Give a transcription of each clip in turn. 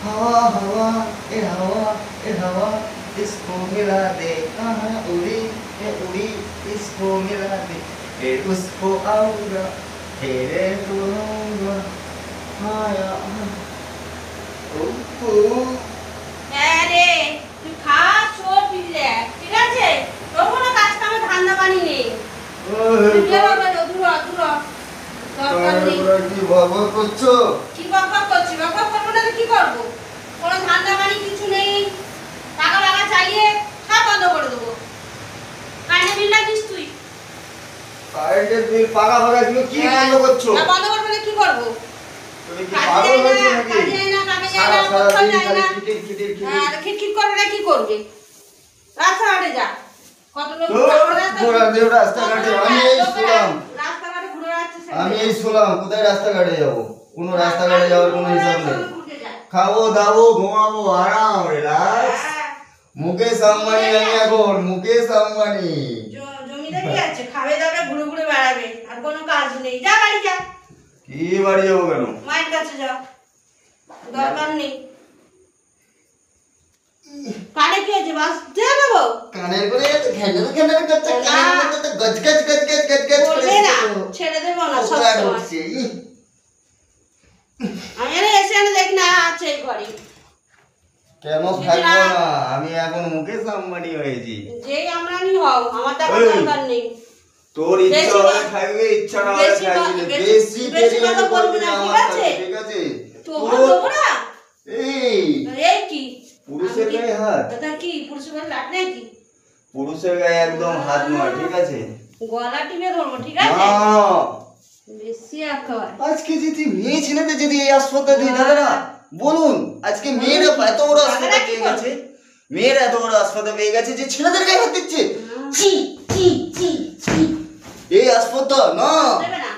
हवा हवा ए हवा इसको मिला दे, कहाँ उड़ी ये उड़ी इसको मिला दे, फिर उसको आऊंगा तेरे दूंगा माया। আরে তুই খা ছোট পিলে ঠিক আছে তোর কোনো কাজ কামে ধান্দা পানি নেই তুই বেরো বেরো দূর দরকার নেই কি বাবা করছো? কি বাবা করছি বাবা করবো না কি করবো কোনো ধান্দা পানি কিছু নেই টাকা লাগা চাইলে সব বন্ধ করে দেবো কানে বিল লাগিস তুই কারেন্টের বিল পাকা পাকা তুমি কি বন্ধ করছো? না বন্ধ করবে না কি করবো তুমি কি পাগল হয়েছো নাকি? কাজে যায় না কামে যায় না কোথাও যায় না খিটির হ্যাঁ খিটখিট করবে না কি করবে রাস্তাঘাটে যা কত লোক রাস্তাঘাটে আমি এই শুনলাম রাস্তাঘাটে ঘুরে যাচ্ছে আমি এই শুনলাম কোথায় রাস্তাঘাটে যাবো? কোনো রাস্তাঘাটে যাওয়ার কোনো হিসাব নেই। খাবো দাবো ঘুমাবো আরাম রিল্যাক্স। মুকেশ আম্বানি আমি এখন মুকেশ আম্বানি। জমিদারি আছে খাবে দাবে ঘুরে ঘুরে বেড়াবে আর কোনো কাজ নেই যা বাড়ি যা। কি বাড়ি যাবো কেন? মায়ের কাছে যা দরকার নেই। কানে কি হয়েছে বাস দিয়ে দেবো? কানের করে ঘ্যান্ডাল ঘ্যান্ডাল করছে কানের মধ্যে তো গজ গজ গজ গজ গজ গজ বলবে না ছেড়ে দেবো না সব সময়। আমি আরে এসে আনে দেখ না আছে এই ঘরে কেন থাকবো না? আমি এখন মুকেশ আম্বানি হয়েছি। যেই আমরানি হও আমার টাকা দরকার নেই। তোর ইচ্ছা হলে খাইবে ইচ্ছা না হলে খাইবি না। বেশি কথা বলবি না ঠিক আছে? ঠিক আছে তো বলবো না এই কি পুরুষের গায়ে হাত? দাদা কি পুরুষের গায়ে লাট নাকি? পুরুষের গায়ে একদম হাত নয় ঠিক আছে? গলা টিপে ধরবো ঠিক আছে? না বেশি আকার আজকে যদি মেয়ে ছেলেতে যদি এই আসপদটা দিই দাদারা বলুন আজকে মেয়েরা এত বড় আসপদটা পেয়ে গেছে, মেয়েরা এত বড় আসপদটা পেয়ে গেছে যে ছেলেদের গায়ে হাত দিচ্ছে। ছি ছি ছি ছি এই আসপদটা না দেবে না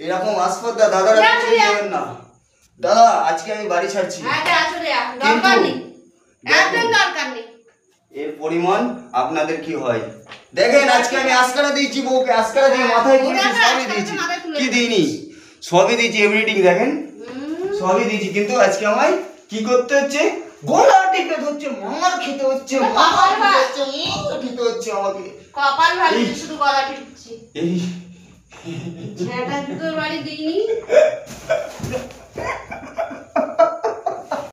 এরকম আসপদটা দাদারা কিছু দেবেন না। দাদা আজকে আমি বাড়ি ছাড়ছি। হ্যাঁ যা চলে যা দরকার নেই একদম দরকার নেই। এর পরিমাণ আপনাদের কি হয় দেখেন। আজকে আমি আস্কারা দিয়েছি বউকে, আস্কারা দিয়ে মাথায় দিয়েছি, সবই দিয়েছি। কি দিইনি? সবই দিয়েছি, এভরিথিং দেখেন সবই দিয়েছি। কিন্তু আজকে আমায় কি করতে হচ্ছে? গলা টিপে ধরছে, মার খেতে হচ্ছে, মার খেতে হচ্ছে আমাকে। কপাল ভালো শুধু গলা টিপছি। এই ছেলেটা জুতোর বাড়ি দিইনি